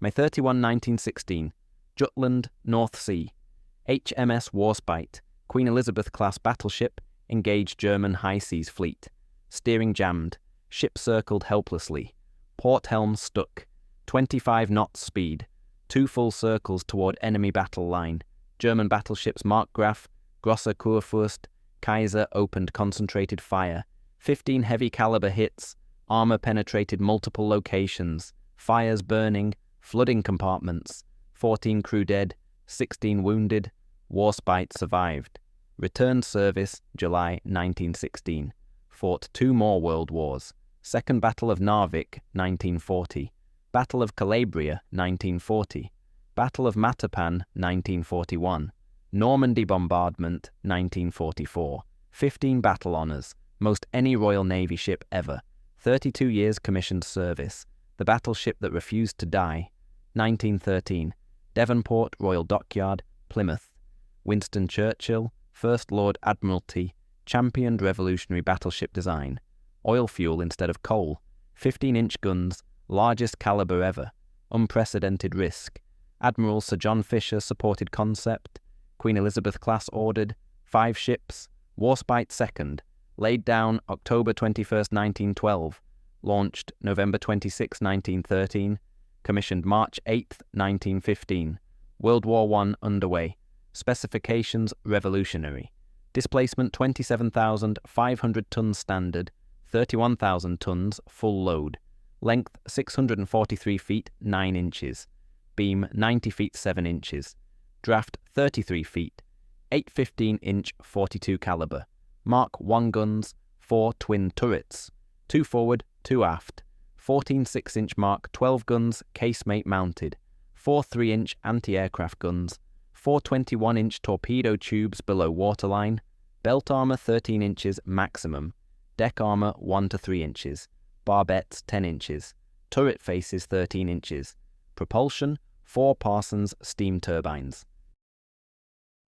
May 31, 1916. Jutland, North Sea. HMS Warspite, Queen Elizabeth-class battleship, engaged German high seas fleet. Steering jammed. Ship circled helplessly. Port helm stuck. 25 knots speed. 2 full circles toward enemy battle line. German battleships Markgraf, Grosse Kurfürst, Kaiser opened concentrated fire. 15 heavy caliber hits. Armor penetrated multiple locations. Fires burning. Flooding compartments. 14 crew dead. 16 wounded. Warspite survived. Returned service July 1916. Fought 2 more world wars. Second Battle of Narvik 1940. Battle of Calabria 1940. Battle of Matapan 1941. Normandy bombardment 1944. 15 battle honours, most any Royal Navy ship ever. 32 years commissioned service. The battleship that refused to die. 1913. Devonport Royal Dockyard, Plymouth. Winston Churchill, First Lord Admiralty, championed revolutionary battleship design. Oil fuel instead of coal. 15-inch guns, largest caliber ever. Unprecedented risk. Admiral Sir John Fisher supported concept. Queen Elizabeth class ordered. 5 ships. Warspite second. Laid down October 21, 1912. Launched November 26, 1913. Commissioned March 8, 1915. World War I underway. Specifications revolutionary. Displacement 27,500 tons standard, 31,000 tons full load. Length 643 feet 9 inches. Beam 90 feet 7 inches. Draft 33 feet. 8 15-inch 42 caliber. Mark I guns, 4 twin turrets. 2 forward, 2 aft. 14 6-inch Mark 12 guns casemate mounted. 4 3-inch anti-aircraft guns. 4 21-inch torpedo tubes below waterline. Belt armor 13 inches maximum. Deck armor 1 to 3 inches. Barbettes 10 inches. Turret faces 13 inches. Propulsion 4 Parsons steam turbines.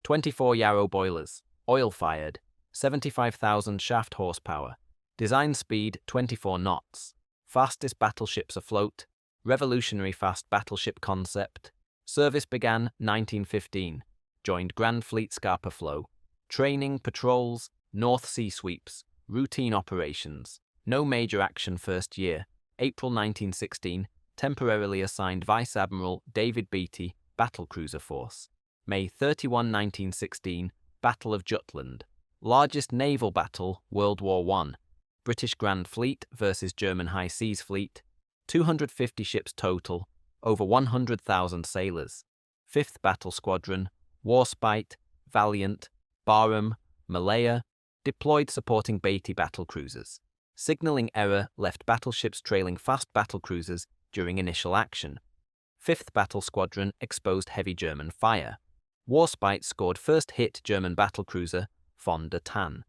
24 Yarrow boilers. Oil-fired. 75,000 shaft horsepower. Design speed 24 knots. Fastest battleships afloat. Revolutionary fast battleship concept. Service began 1915. Joined Grand Fleet Scapa Flow. Training, patrols, North Sea sweeps. Routine operations. No major action first year. April 1916. Temporarily assigned Vice Admiral David Beatty, Battlecruiser Force. May 31, 1916. Battle of Jutland. Largest naval battle, World War I. British Grand Fleet versus German High Seas Fleet. 250 ships total. Over 100,000 sailors. 5th Battle Squadron. Warspite, Valiant, Barham, Malaya. Deployed supporting Beatty battlecruisers. Signaling error left battleships trailing fast battlecruisers during initial action. 5th Battle Squadron exposed heavy German fire. Warspite scored first hit German battlecruiser Von der Tann.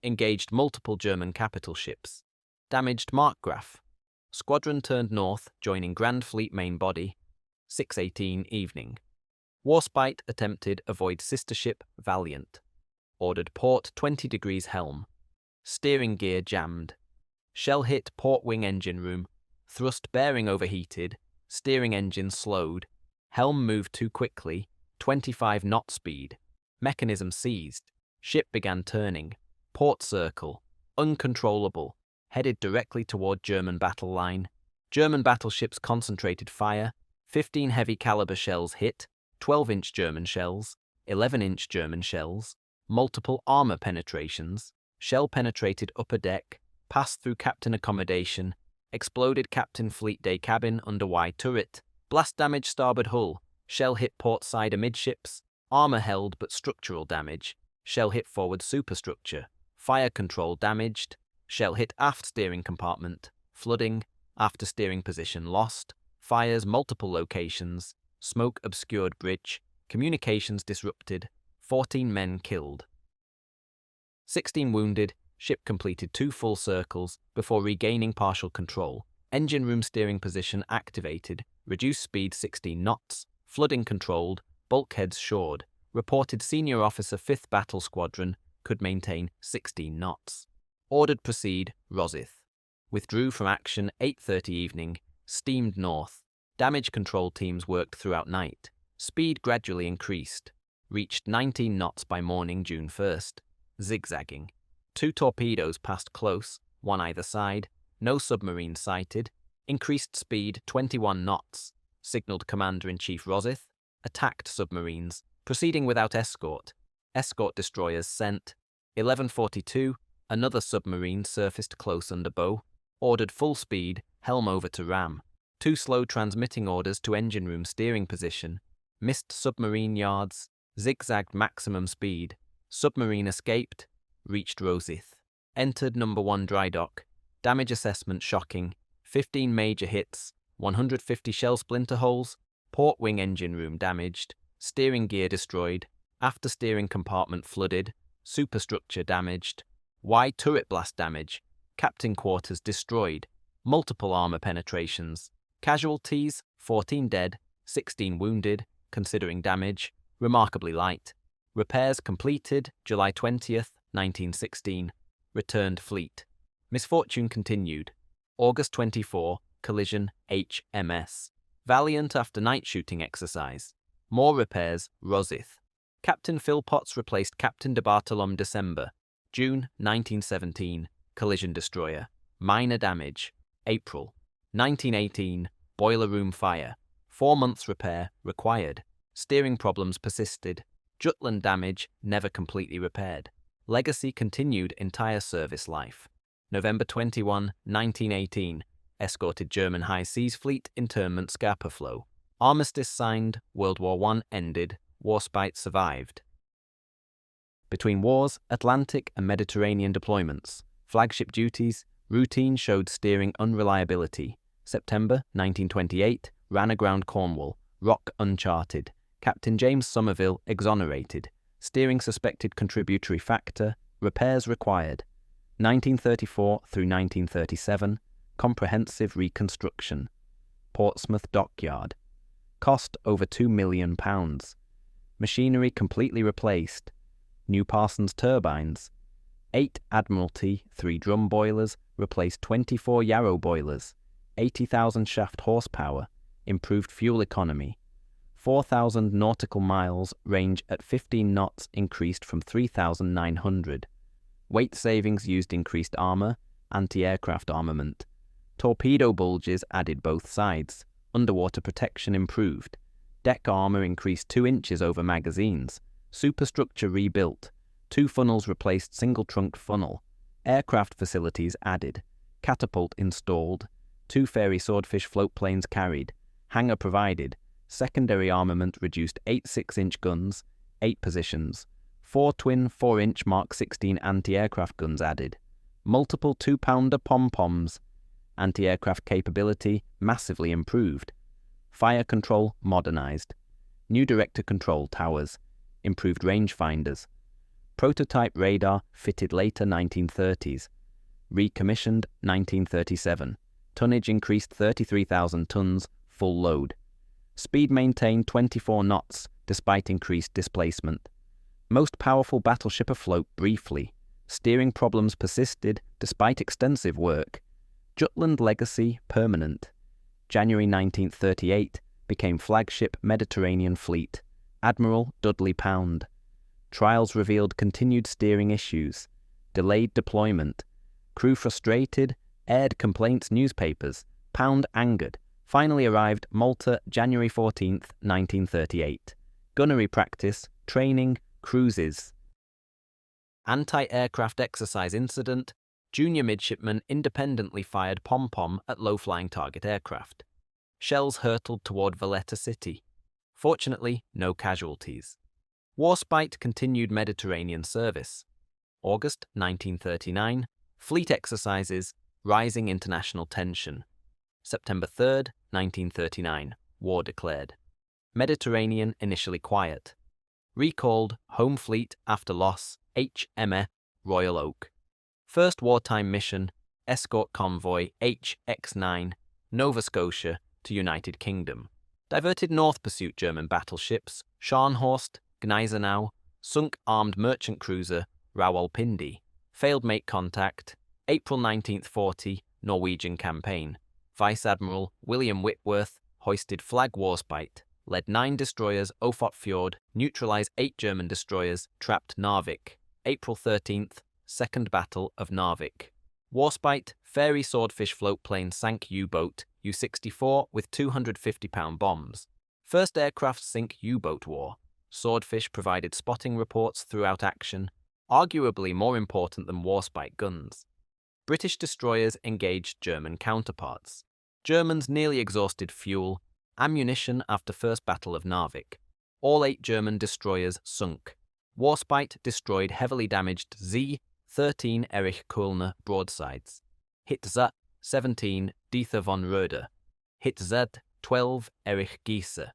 Engaged multiple German capital ships. Damaged Markgraf. Squadron turned north, joining Grand Fleet main body. 6:18 evening. Warspite attempted avoid sister ship Valiant. Ordered port 20 degrees helm. Steering gear jammed. Shell hit port wing engine room. Thrust bearing overheated. Steering engine slowed. Helm moved too quickly. 25 knot speed. Mechanism seized. Ship began turning. Port circle. Uncontrollable. Headed directly toward German battle line. German battleships concentrated fire. 15 heavy caliber shells hit. 12-inch German shells. 11-inch German shells. Multiple armor penetrations. Shell penetrated upper deck. Passed through captain accommodation. Exploded captain fleet day cabin under Y turret. Blast damage starboard hull. Shell hit port side amidships. Armor held but structural damage. Shell hit forward superstructure. Fire control damaged. Shell hit aft steering compartment. Flooding. After steering position lost. Fires multiple locations. Smoke obscured bridge. Communications disrupted. 14 men killed. 16 wounded. Ship completed 2 full circles before regaining partial control. Engine room steering position activated. Reduced speed 16 knots. Flooding controlled. Bulkheads shored. Reported senior officer 5th Battle Squadron could maintain 16 knots. Ordered proceed, Rosyth. Withdrew from action 8:30 evening. Steamed north. Damage control teams worked throughout night. Speed gradually increased. Reached 19 knots by morning June 1st. Zigzagging. 2 torpedoes passed close, one either side. No submarine sighted. Increased speed 21 knots. Signaled Commander-in-Chief Rosyth. Attacked submarines. Proceeding without escort. Escort destroyers sent. 11:42. Another submarine surfaced close under bow. Ordered full speed, helm over to ram. 2 slow transmitting orders to engine room steering position. Missed submarine yards. Zigzagged maximum speed. Submarine escaped. Reached Rosyth. Entered number 1 dry dock. Damage assessment shocking. 15 major hits. 150 shell splinter holes. Port wing engine room damaged. Steering gear destroyed. After steering compartment flooded. Superstructure damaged. Y turret blast damage. Captain quarters destroyed. Multiple armor penetrations. Casualties, 14 dead, 16 wounded, considering damage, remarkably light. Repairs completed July 20th, 1916. Returned fleet. Misfortune continued. August 24, collision HMS. Valiant after night shooting exercise. More repairs, Rosyth. Captain Philpotts replaced Captain de Bartolome December. June 1917, collision destroyer. Minor damage. April 1918, boiler room fire. 4 months repair required. Steering problems persisted. Jutland damage never completely repaired. Legacy continued entire service life. November 21, 1918, escorted German High Seas Fleet internment Scapa flow. Armistice signed, World War I ended, Warspite survived. Between wars, Atlantic and Mediterranean deployments, flagship duties, routine showed steering unreliability. September 1928, ran aground Cornwall, rock uncharted. Captain James Somerville exonerated. Steering suspected contributory factor, repairs required. 1934 through 1937, comprehensive reconstruction. Portsmouth Dockyard. Cost over £2 million. Machinery completely replaced. New Parsons turbines. 8 Admiralty 3 drum boilers replaced 24 Yarrow boilers. 80,000 shaft horsepower. Improved fuel economy. 4,000 nautical miles, range at 15 knots increased from 3,900. Weight savings used increased armor, anti-aircraft armament. Torpedo bulges added both sides. Underwater protection improved. Deck armor increased 2 inches over magazines. Superstructure rebuilt. 2 funnels replaced single-trunked funnel. Aircraft facilities added. Catapult installed. 2 Fairey Swordfish floatplanes carried. Hangar provided. Secondary armament reduced 8 6-inch guns, 8 positions. 4 twin 4-inch Mark 16 anti-aircraft guns added. Multiple 2-pounder pom-poms. Anti-aircraft capability massively improved. Fire control modernized. New director control towers. Improved rangefinders. Prototype radar fitted later 1930s. Recommissioned 1937. Tonnage increased 33,000 tons, full load. Speed maintained 24 knots, despite increased displacement. Most powerful battleship afloat briefly. Steering problems persisted, despite extensive work. Jutland legacy permanent. January 1938, became flagship Mediterranean fleet. Admiral Dudley Pound. Trials revealed continued steering issues. Delayed deployment. Crew frustrated, aired complaints newspapers. Pound angered. Finally arrived Malta, January 14th, 1938. Gunnery practice, training, cruises. Anti-aircraft exercise incident. Junior midshipman independently fired pom-pom at low-flying target aircraft. Shells hurtled toward Valletta City. Fortunately, no casualties. Warspite continued Mediterranean service. August 1939. Fleet exercises, rising international tension. September 3rd, 1939. War declared. Mediterranean initially quiet. Recalled home fleet after loss, HMS Royal Oak. First wartime mission, escort convoy HX9, Nova Scotia to United Kingdom. Diverted north pursuit German battleships, Scharnhorst, Gneisenau, sunk armed merchant cruiser Rawalpindi. Failed make contact, April 1940, Norwegian campaign. Vice Admiral William Whitworth, hoisted flag Warspite, led 9 destroyers Ofot Fjord, neutralized 8 German destroyers, trapped Narvik. April 13th, Second Battle of Narvik. Warspite, Fairy Swordfish floatplane sank U-boat, U-64 with 250-pound bombs. First aircraft sink U-boat war. Swordfish provided spotting reports throughout action, arguably more important than Warspite guns. British destroyers engaged German counterparts. Germans nearly exhausted fuel, ammunition after First Battle of Narvik. All 8 German destroyers sunk. Warspite destroyed heavily damaged Z-13 Erich Kullner broadsides. Hit Z-17 Dieter von Roeder. Hit Z-12 Erich Giese.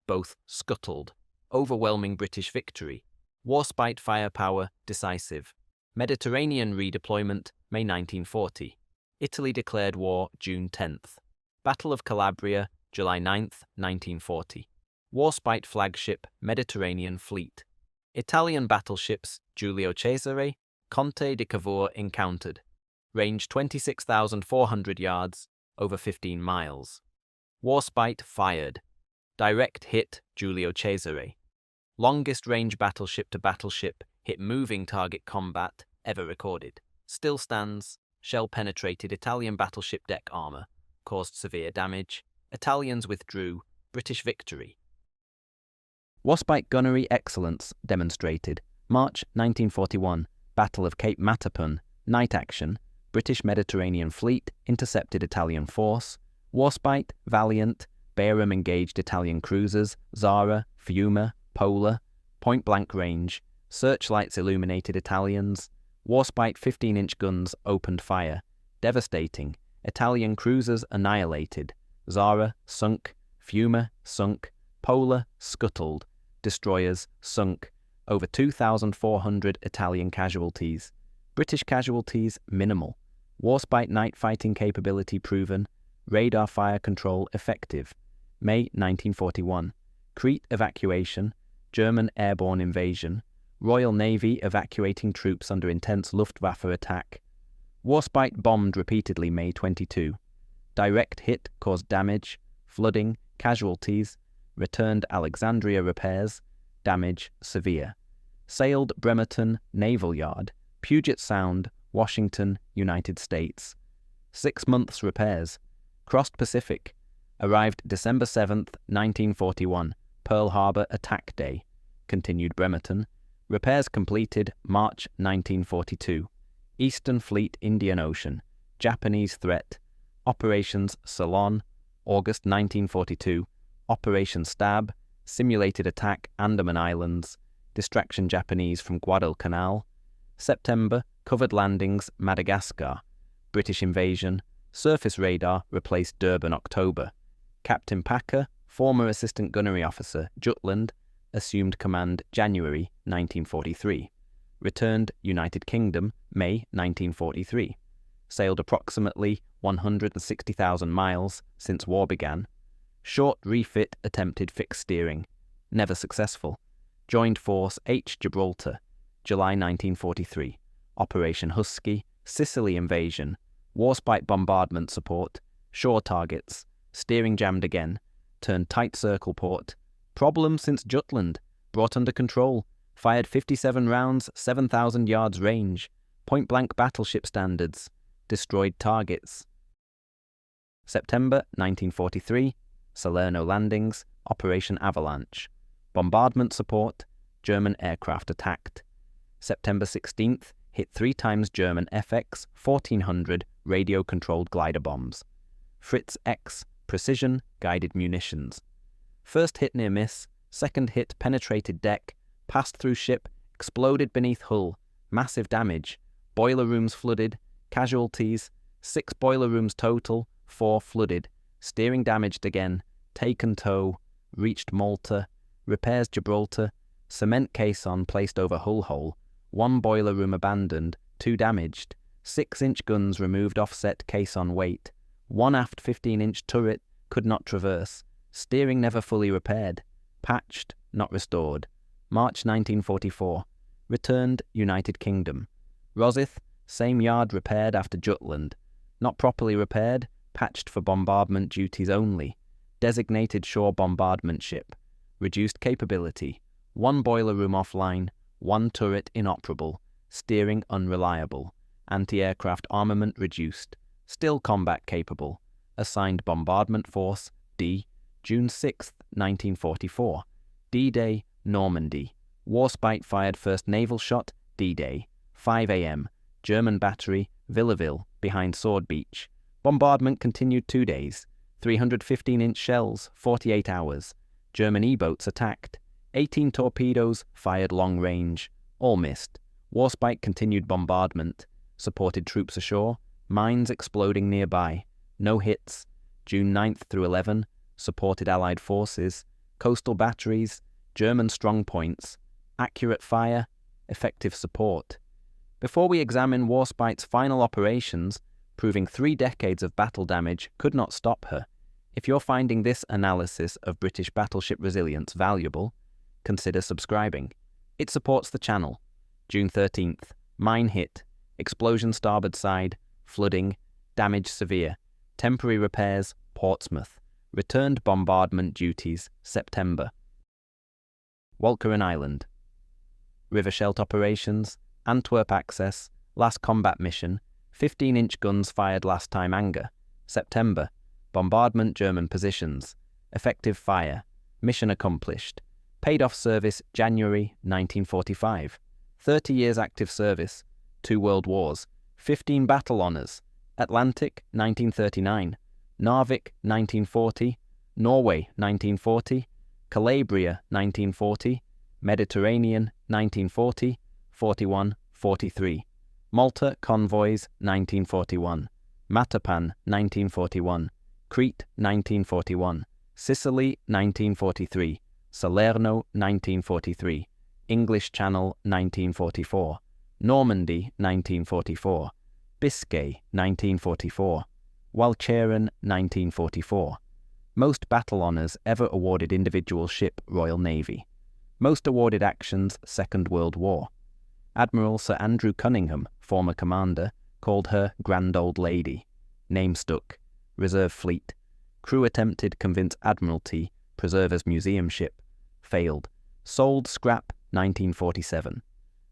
Both scuttled. Overwhelming British victory. Warspite firepower decisive. Mediterranean redeployment May 1940. Italy declared war June 10th. Battle of Calabria July 9th, 1940. Warspite flagship Mediterranean Fleet. Italian battleships Giulio Cesare, Conte di Cavour encountered. Range 26,400 yards, over 15 miles. Warspite fired. Direct hit Giulio Cesare. Longest range battleship to battleship hit moving target combat ever recorded. Still stands. Shell-penetrated Italian battleship deck armor. Caused severe damage. Italians withdrew. British victory. Warspite gunnery excellence demonstrated. March 1941. Battle of Cape Matapan. Night action. British Mediterranean Fleet intercepted Italian force. Warspite, Valiant, Bayram engaged Italian cruisers, Zara, Fiume, Polar. Point-blank range. Searchlights illuminated Italians. Warspite 15-inch guns opened fire. Devastating. Italian cruisers annihilated. Zara sunk. Fiume sunk. Polar scuttled. Destroyers sunk. Over 2,400 Italian casualties. British casualties minimal. Warspite night fighting capability proven. Radar fire control effective. May 1941. Crete evacuation. German airborne invasion. Royal Navy evacuating troops under intense Luftwaffe attack. Warspite bombed repeatedly May 22. Direct hit caused damage, flooding, casualties. Returned Alexandria repairs. Damage severe. Sailed Bremerton Naval Yard, Puget Sound, Washington, United States. 6 months repairs. Crossed Pacific. Arrived December 7th, 1941, Pearl Harbor Attack Day. Continued Bremerton. Repairs completed March 1942. Eastern Fleet Indian Ocean. Japanese threat. Operations Ceylon. August 1942. Operation Stab. Simulated attack Andaman Islands. Distraction Japanese from Guadalcanal. September. Covered landings Madagascar. British invasion. Surface radar replaced Durban October. Captain Packer, former assistant gunnery officer, Jutland, assumed command January 1943. Returned United Kingdom, May 1943. Sailed approximately 160,000 miles since war began. Short refit attempted fixed steering. Never successful. Joined Force H Gibraltar, July 1943. Operation Husky, Sicily invasion. Warspite bombardment support. Shore targets. Steering jammed again. Turned tight circle port. Problem since Jutland. Brought under control. Fired 57 rounds, 7,000 yards range. Point-blank battleship standards. Destroyed targets. September 1943. Salerno landings. Operation Avalanche. Bombardment support. German aircraft attacked. September 16th. Hit 3 times German FX 1400 radio-controlled glider bombs. Fritz X. Precision guided munitions. First hit near miss. Second hit penetrated deck. Passed through ship, exploded beneath hull, massive damage, boiler rooms flooded, casualties, 6 boiler rooms total, 4 flooded, steering damaged again, taken tow, reached Malta, repairs Gibraltar, cement caisson placed over hull hole, 1 boiler room abandoned, 2 damaged, 6-inch guns removed offset caisson weight, 1 aft 15-inch turret could not traverse, steering never fully repaired, patched, not restored. March 1944. Returned United Kingdom. Rosyth, same yard repaired after Jutland. Not properly repaired, patched for bombardment duties only. designated shore bombardment ship, reduced capability, 1 boiler room offline, 1 turret inoperable, steering unreliable, anti-aircraft armament reduced, still combat capable, assigned bombardment force, D, June 6, 1944, D-Day, Normandy, Warspite fired first naval shot, D-Day, 5 a.m., German battery, Villaville, behind Sword Beach. Bombardment continued 2 days, 315-inch shells, 48 hours. German E-boats attacked. 18 torpedoes fired long range, all missed. Warspite continued bombardment, supported troops ashore, mines exploding nearby. No hits. June 9th through 11, supported Allied forces, coastal batteries, German strongpoints, accurate fire, effective support. Before we examine Warspite's final operations, proving 3 decades of battle damage could not stop her, if you're finding this analysis of British battleship resilience valuable, consider subscribing. It supports the channel. June 13th, mine hit, explosion starboard side, flooding, damage severe, temporary repairs, Portsmouth, returned bombardment duties, September. Walcheren Island. River Scheldt operations, Antwerp access, last combat mission, 15-inch guns fired last time anger, September, bombardment German positions, effective fire, mission accomplished, paid off service January 1945, 30 years active service, 2 world wars, 15 battle honours, Atlantic 1939, Narvik 1940, Norway 1940, Calabria 1940, Mediterranean 1940, 41-43, Malta convoys 1941, Matapan 1941, Crete 1941, Sicily 1943, Salerno 1943, English Channel 1944, Normandy 1944, Biscay 1944, Walcheren 1944. Most battle honours ever awarded individual ship Royal Navy. Most awarded actions Second World War. Admiral Sir Andrew Cunningham, former commander, called her Grand Old Lady. Name stuck. Reserve Fleet. Crew attempted convince Admiralty preserve as museum ship. Failed. Sold scrap 1947.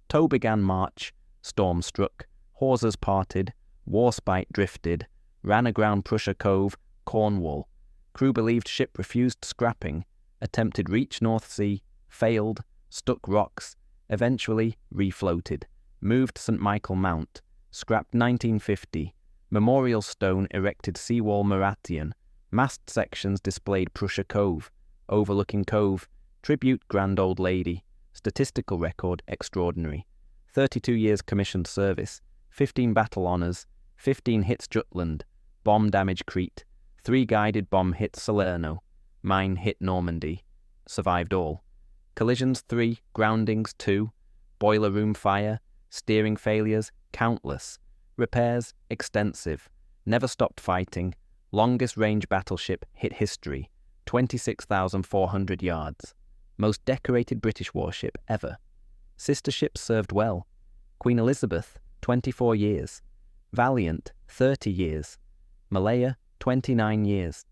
Tow began March. Storm struck. Hawsers parted. Warspite drifted. Ran aground Prussia Cove, Cornwall. Crew believed ship refused scrapping. Attempted reach North Sea. Failed. Stuck rocks. Eventually refloated. Moved St. Michael Mount. Scrapped 1950. Memorial stone erected seawall Marathian. Mast sections displayed Prussia Cove. Overlooking Cove. Tribute Grand Old Lady. Statistical record extraordinary. 32 years commissioned service. 15 battle honours. 15 hits Jutland. Bomb damage Crete. 3 guided bomb hits Salerno. Mine hit Normandy. Survived all. Collisions 3, groundings 2, boiler room fire, steering failures countless, repairs extensive, never stopped fighting, longest range battleship hit history, 26,400 yards, most decorated British warship ever. Sister ships served well. Queen Elizabeth, 24 years. Valiant, 30 years. Malaya, 29 years.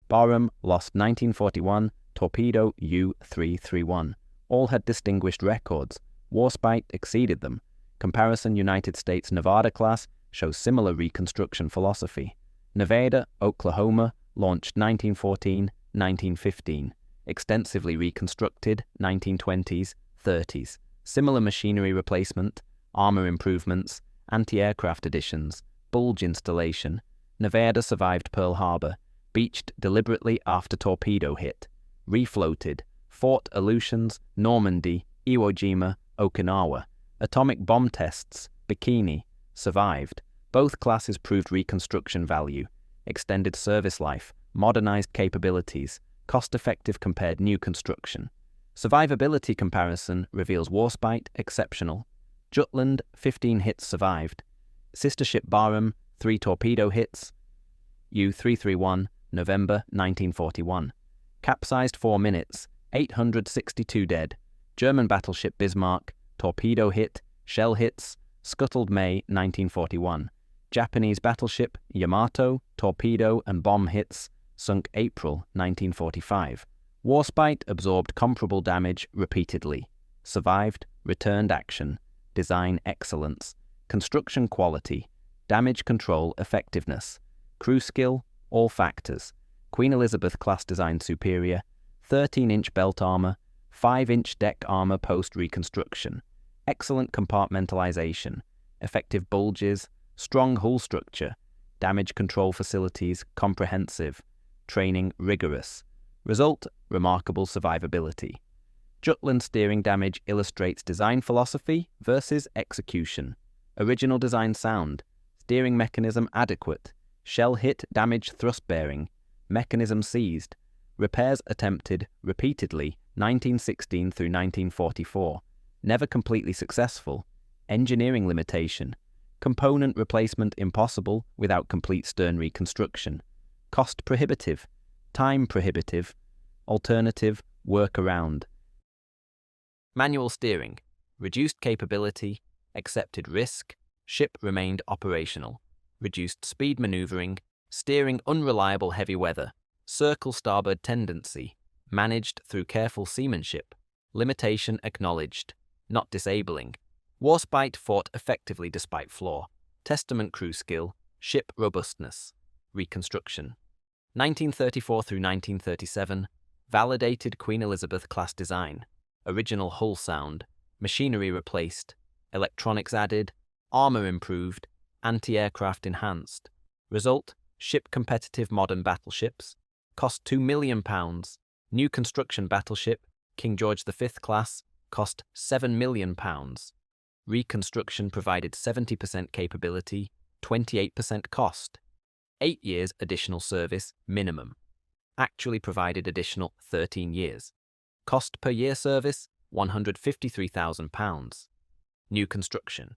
Barham lost 1941, Torpedo U-331. All had distinguished records. Warspite exceeded them. Comparison United States Nevada class shows similar reconstruction philosophy. Nevada, Oklahoma, launched 1914-1915. Extensively reconstructed 1920s, 30s. Similar machinery replacement, armor improvements, anti-aircraft additions, bulge installation. Nevada survived Pearl Harbor, beached deliberately after torpedo hit. Refloated, Fort Aleutians, Normandy, Iwo Jima, Okinawa. Atomic bomb tests, Bikini, survived. Both classes proved reconstruction value, extended service life, modernized capabilities, cost-effective compared new construction. Survivability comparison reveals Warspite exceptional. Jutland, 15 hits survived. Sister ship Barham, 3 torpedo hits. U-331, November 1941. Capsized 4 minutes, 862 dead. German battleship Bismarck, torpedo hit, shell hits, scuttled May 1941. Japanese battleship Yamato, torpedo and bomb hits, sunk April 1945. Warspite absorbed comparable damage repeatedly. Survived, returned action, design excellence, construction quality, damage control effectiveness, crew skill, all factors. Queen Elizabeth class design superior, 13-inch belt armor, 5-inch deck armor post-reconstruction, excellent compartmentalization, effective bulges, strong hull structure, damage control facilities comprehensive, training rigorous. Result, remarkable survivability. Jutland steering damage illustrates design philosophy versus execution. Original design sound, steering mechanism adequate, shell hit damage thrust bearing, mechanism seized, repairs attempted repeatedly 1916 through 1944, never completely successful, engineering limitation, component replacement impossible without complete stern reconstruction, cost prohibitive, time prohibitive, alternative workaround. Manual steering, reduced capability, accepted risk, ship remained operational, reduced speed maneuvering, steering unreliable heavy weather, circle starboard tendency, managed through careful seamanship, limitation acknowledged, not disabling. Warspite fought effectively despite flaw, testament crew skill, ship robustness. Reconstruction. 1934 through 1937, validated Queen Elizabeth class design, original hull sound, machinery replaced, electronics added, armor improved, anti-aircraft enhanced. Result, ship competitive modern battleships, cost £2 million. New construction battleship, King George V class, cost £7 million. Reconstruction provided 70% capability, 28% cost. 8 years additional service minimum. Actually provided additional 13 years. Cost per year service, £153,000. New construction.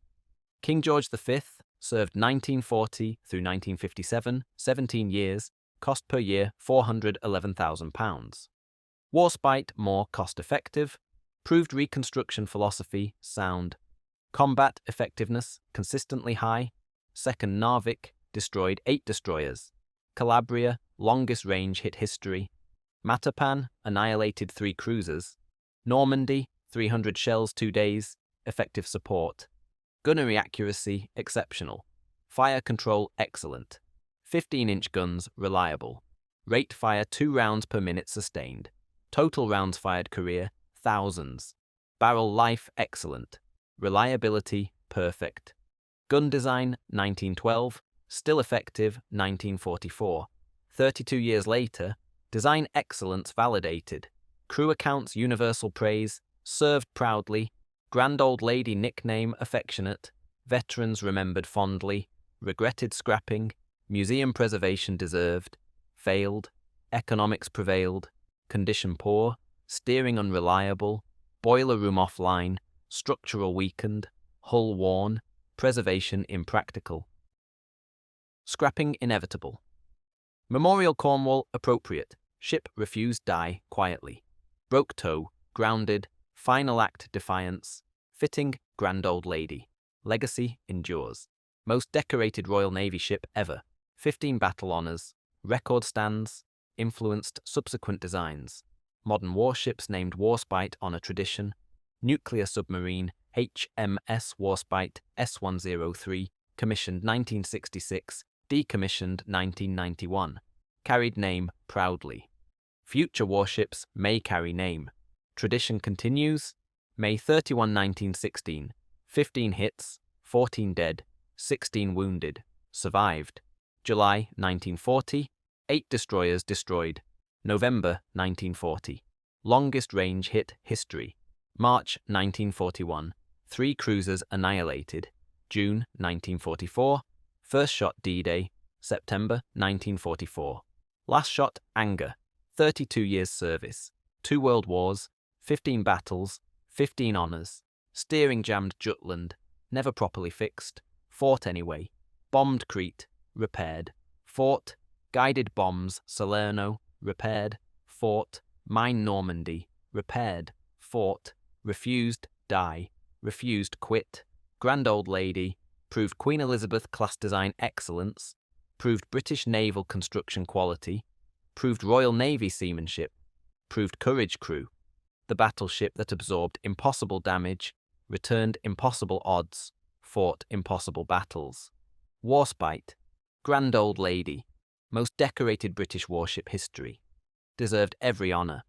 King George V served 1940 through 1957, 17 years, cost per year £411,000. Warspite more cost-effective, proved reconstruction philosophy sound, combat effectiveness consistently high, second Narvik destroyed 8 destroyers, Calabria longest range hit history, Matapan annihilated 3 cruisers, Normandy 300 shells 2 days, effective support, gunnery accuracy exceptional, fire control excellent, 15-inch guns reliable, rate fire 2 rounds per minute sustained, total rounds fired career thousands, barrel life excellent, reliability perfect, gun design 1912, still effective 1944, 32 years later, design excellence validated, crew accounts universal praise, served proudly, grand old lady nickname affectionate, veterans remembered fondly, regretted scrapping, museum preservation deserved, failed, economics prevailed, condition poor, steering unreliable, boiler room offline, structural weakened, hull worn, preservation impractical. Scrapping inevitable. Memorial Cornwall appropriate, ship refused die quietly. Broke tow, grounded, final act defiance, fitting grand old lady. Legacy endures. Most decorated Royal Navy ship ever, 15 battle honours, record stands, influenced subsequent designs. Modern warships named Warspite honour tradition. Nuclear submarine HMS Warspite S103, commissioned 1966, decommissioned 1991. Carried name proudly. Future warships may carry name. Tradition continues. May 31, 1916. 15 hits, 14 dead, 16 wounded. Survived. July 1940. 8 destroyers destroyed. November 1940. Longest range hit history. March 1941. 3 cruisers annihilated. June 1944. First shot D-Day. September 1944. Last shot anger. 32 years service. 2 world wars. 15 battles. 15 honours. Steering jammed Jutland. Never properly fixed. Fought anyway. Bombed Crete. Repaired. Fought. Guided bombs Salerno. Repaired. Fought. Mine Normandy. Repaired. Fought. Refused. Die. Refused. Quit. Grand old lady. Proved Queen Elizabeth class design excellence. Proved British naval construction quality. proved Royal Navy seamanship, proved courage crew, the battleship that absorbed impossible damage, returned impossible odds, fought impossible battles. Warspite, grand old lady, most decorated British warship history, deserved every honour.